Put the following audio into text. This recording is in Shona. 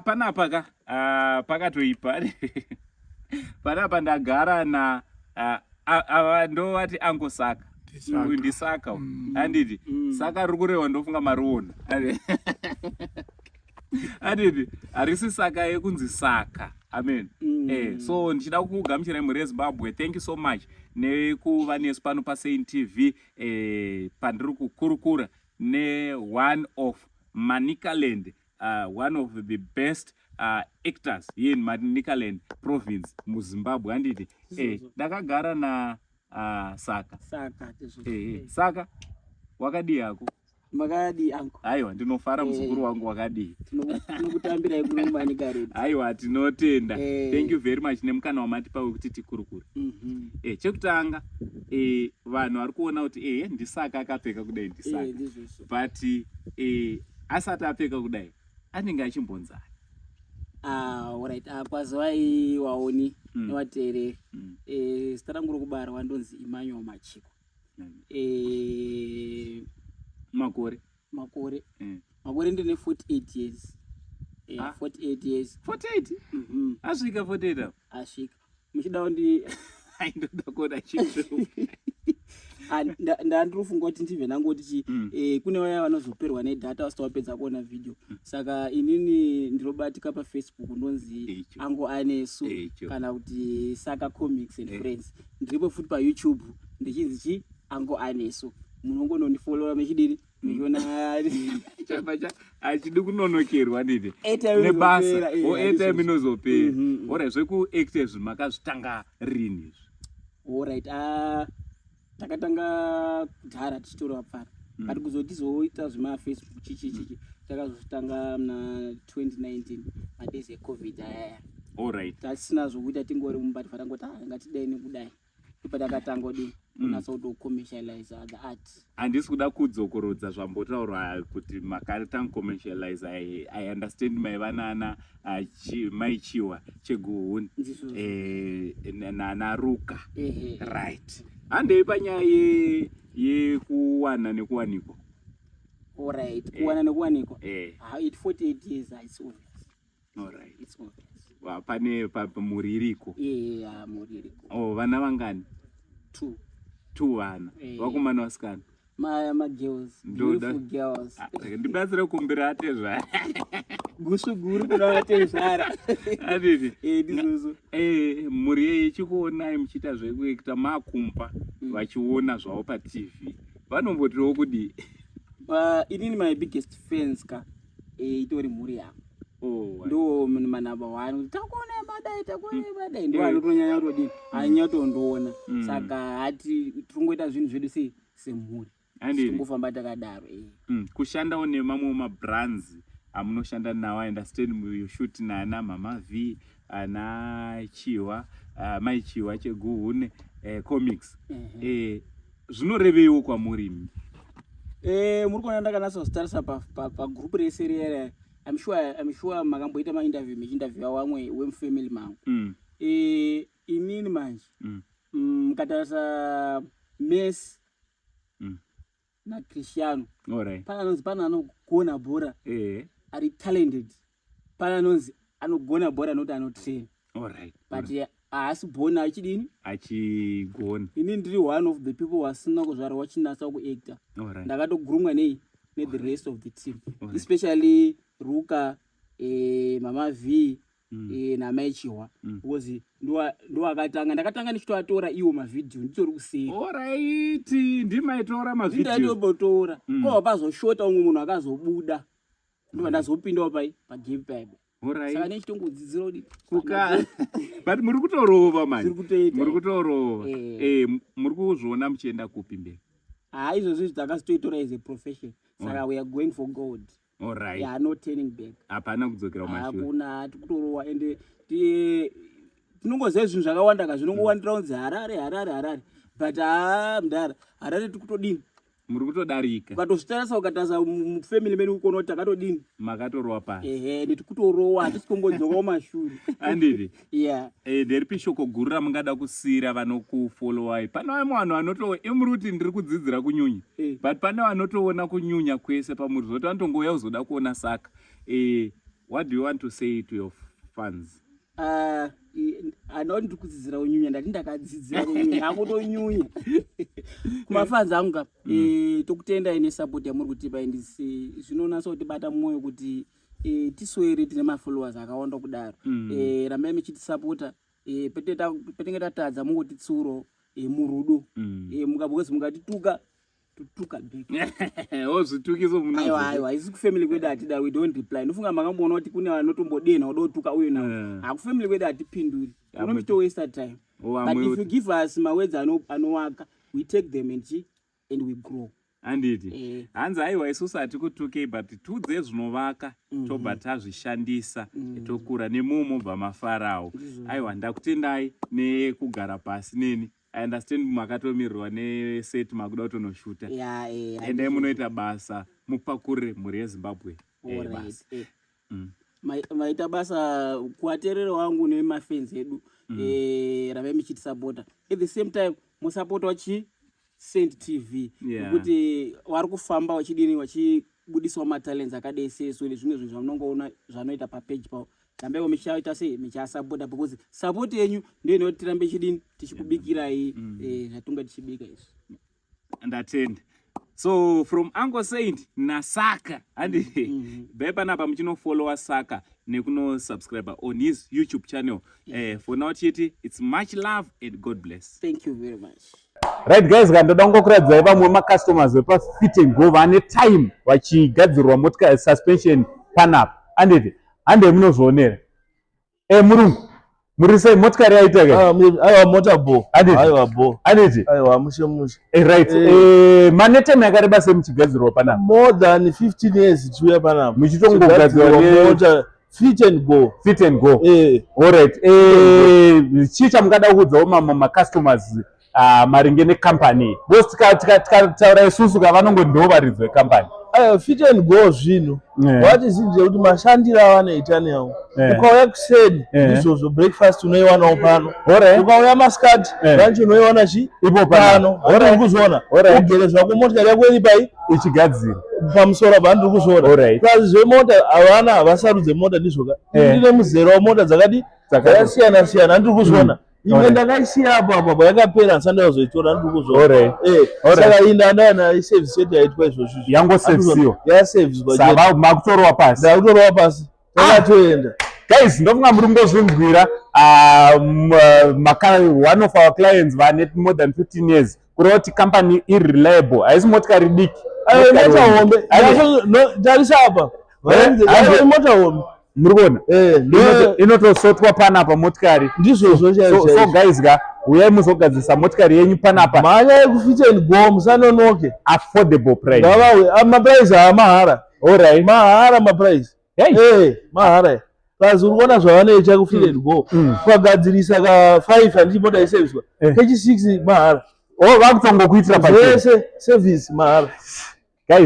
panapa ka pakatoipa panapa ndagara na ava ndovati ango Saka uyu ndisaka handiti Saka riri kurehwa ndofunga mariona handiti harisi Saka yekunzi Saka. Amen. So ndichida kugamuchirai mhuri yeZimbabwe, thank you so much nekuva nesu pano paSaint TV pandiri kukurukura one of Manicaland, one of the best actors here in Manicaland province muZimbabwe handiti. Ndakagara na Saka. Saka wakadii yako? Makadi angu. Aiwa, ndinofara muzukuru wangu wakadii. Tinokutambira ikuno Manicaland. Aiwa, tinotenda. Thank you very much nemukana wamatipa wekuti tikurukure. Chekutanga vanhu vari kuona kuti ndisaka akapfeka kudai ndisaka. But asati apfeka kudai anenge achimbonzana. Alright, kwazwai waoni nevateereri. Zita rangu rokubarwa ndonzi Emmanuel Machiko. Makore ndine 48 years. 48 years. 48? Asvika 48 asvika. Muchida ndi aindoda kuona chinhu. Ndandirofunga kuti ndibve nangoti kune vaya vanozoperwa nedata vasati vapedza kuona video. Saka inini ndirobatika paFacebook ndonzi Ango Anesu kana kuti Saka Comics and Friends. Ndiripo futi paYouTube ndichinzi Ango Anesu. Munongonondifollowa mechidini muchiona achidi kunonokerwa nditi nebasa airtime inozopera. Alright, zvekuactive makazvitanga rini? Alright, takatanga kudhara tichitora pfara but kuzotizoita zvemaFacebook chichi takazozvitanga muna 2019 madays eCovid ayaya. Alright, tasina zvokuita tingori mumbati fatangoti ngatidai nekudai patakatanga kudii kunatsa kutocommercialize the art. Handisi kuda kudzokorodza zvambotaurwa kuti makatanga commercialize. I understand maiva nana maichiwa cheguhuni naruka. Right, handei panyaya yekuwana nekuwanikwa. Alright, kuwana nekuwanikwa. It's 48 years. It's obvious. Alright, it's obvious. Pane muri iriko? Muri iriko. Vana vangani? 2 vana. Vakomana vasikana? Girls. Beautiful girls. Ndibatsire kumbira atezvara. Gusu guru kuna atezvara. Adidi. Ndizozo. Muri yechikonai muchiita zvekuita makumpa vachiona zvavo paTV. Vanombotirawo kudii? Inini my biggest fans ka itori muri yangu. Ndo manamba wanu takuona madai ndo anotonyanya kutodini anyatondoona. Saka hati tirongoita zvinhu zvedu semhuri tingofamba takadaro. Kushandawo nemamwe mabrands amunoshanda nawo. I understand you shoot nana Mama V, ana Chiwa, maichiwa cheguhune comics. Zvinoreveiwo kwamuri? Muri kuona ndakanasa kuzitarisa pagroup rese riyaya. I'm sure makamboita mainterview mechinterviewa wamwe wemufamily mangu. Inini manje mukatarisa Messi na Cristiano, pananonzi pana anogona bhora ari talented, pana anonzi anogona bhora noti anotrain. But haasi bona achidini achigona. Inini ndiri one of the people wasina kuzvarwa wachinatsa kuacta. Ndakatogurumwa the rest of the team, especially Ruka, Mama V, namaichiwa because ndo akatanga ndakatanga ndichitoatora iwo mavideo nditori kuseri. Alright, ndimaitora mavideo ndatobotora ko pazoshota umwe munhu akazobuda ndo ndazopindawo pagame pad. Saka nechitongodzidzira kuti but muri kutorova manje, muri kutorova. Muri kuzviona muchienda kupi mberi? Izvozvo takazitoitora as a profession. Saka we are going for God. Alright. Yeah, no turning back. Hapana kudzokera kumashure. Hakuna tikutorowa ende tinongoziva zvinhu zvakawanda ka zvinongowandira kunzi Harare but mudhara Harare tikutodini muri kutodarika. Ukatozvitarisa ukatarisa mufamily medu ukono kuti takatodini makatorowa pasi. Netikutorowa hatisi kumbodzokawo mashure. Handidi? Yeah. Nderipi shoko guru ramungada kusiyira vanokufollowai? Pane vamwe vanhu vanoto muri kuti ndiri kudzidzira kunyunya. But pane vanotoona kunyunya kwese pamuri zoti vanotongouya kuzoda kuona Saka. what do you want to say to your fans? Anoti ndiri kudzidzira unyunya ndati ndakadzidzira unyunya akutonyunya kumafans angu tokutendai nesupport yamuri kutipa ende zvinonasa kutibata mumwoyo kuti tiswere tine mafollowers akawanda kudaro rambai muchitisapota petenge tatadza mungotitsuro murudo because mukatituka tutuka big ozvitukiso muno aiwa isi kufamily kwedu atida we don't reply nofunga makamboona kuti kune vanotombodena odotuka uyo nawo akufamily kwedu atipinduri unomito waste time but if you give us mawords anowaka we take them and we grow handiti hanzi aiwa isusu hatikutukei but tudze zvinovaka tobva tazvishandisa tokura nemumo bva mafarawo aiwa ndakutendai nekugara pasi neni I understand makatomirwa neset makuda kutonoshuta endai munoita basa mupakurire mhuri yeZimbabwe maita basa kuvateereri wangu nemafans edu rambai muchitisapota at the same time musapota Saint TV nekuti vari kufamba wachidini wachibudisawo matalents akadai sesu nezvimwe zvinhu zvamunongoona zvanoita papage pavo rambai muchaita sei muchasapota because support yenyu ndiyo inoti tirambe chidini tichikubikirai zvatunga tichibika izvi ndatenda. So from Uncle Saint naSaka and bye panapa muchinofollowa Saka nekuno subscribe on his YouTube channel. For now chiti, it's much love and God bless. Thank you very much. Right guys, gandoda ngokuradza vamwe ma customers vepa Fit and Go vane time vachigadzirwa motika suspension panapa ande munozvionera murungu muri sei motikari yaita ka aiwa motorbo aiwa bo anditi aiwa mushe right mane time yakareba semuchigadzirwa panapa more than 15 years chiuya panapa muchitongogadzirwa motor Fit and Go all right chicha mungada kuudzawo ma customers maringe necompany bosi tikataura isusu kavanongodovaridzwe company Fit and Go zvino watizive kuti mashandiro avanoita newo ukauya kuseni izvozvo breakfast unoiwanawo pano ukauya masikati ranchi unoiwana ipo pano uri kuzviona ugere zvako motikari yako iri pai ichigadzira pamusoro apa ndiri kuzviona pasi zvemota havana havasarudze mota ndizvoka ndine muzera wemota dzakati dzakasiyana siyana ndiri kuzviona imwe ndakaisiya apo yakapera handisati ndazoitora ndiri kuzviona saka iyi ndandana iservice yedu yaitwa izvozvo yangosevisiwa yaserviswa saka makutorowa pasi ndakutorowa pasi takatoenda guys ndofunga muri kungozvinzwira one of our clients vane more than 15 years kureva kuti company iri reliable haisi motikari diki motorhombe tarisa apa motorhombe muri kuona inotosotwa panapa motikari ndizvozvo so guys uyai muzogadzisa motikari yenyu panapa mhanya yekufit and go musanonoke affordable price maprice haamahara alright mahara maprice mahara kazi uri kuona zvavanoita kufit and go ukagadzirisa ka5 handii mota iserviswa kechi6 mahara vakutongokuitira zvese service mahara guys